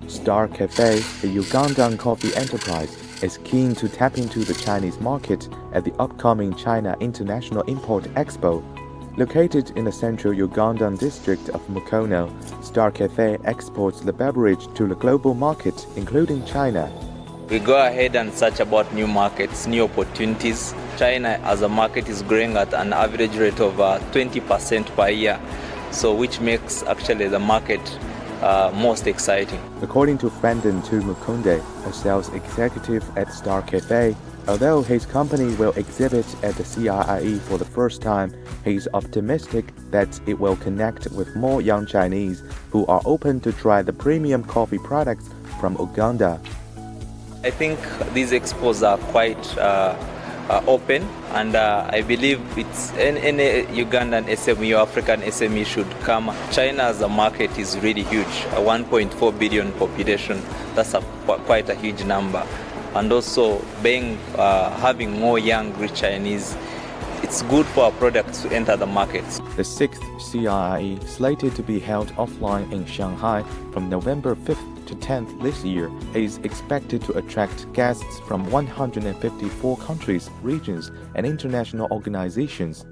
Star Cafe, a Ugandan coffee enterprise, is keen to tap into the Chinese market at the upcoming China International Import Expo. Located in the central Ugandan district of Mukono, Star Cafe exports the beverage to the global market, including China. We go ahead and search about new markets, new opportunities. China as a market is growing at an average rate of 20% per year, so which makes actually the market most exciting. According to Brendan Tumukunde, a sales executive at Star Cafe, although his company will exhibit at the CIIE for the first time, he is optimistic that it will connect with more young Chinese who are open to try the premium coffee products from Uganda. I think these expos are quite open, and I believe it's any Ugandan SME or African SME should come. China as a market is really huge, a 1.4 billion population. That's quite a huge number. And also having more young rich Chinese, it's good for our products to enter the markets. The 6th CIIE, slated to be held offline in Shanghai from November 5th to 10th this year, is expected to attract guests from 154 countries, regions, and international organizations.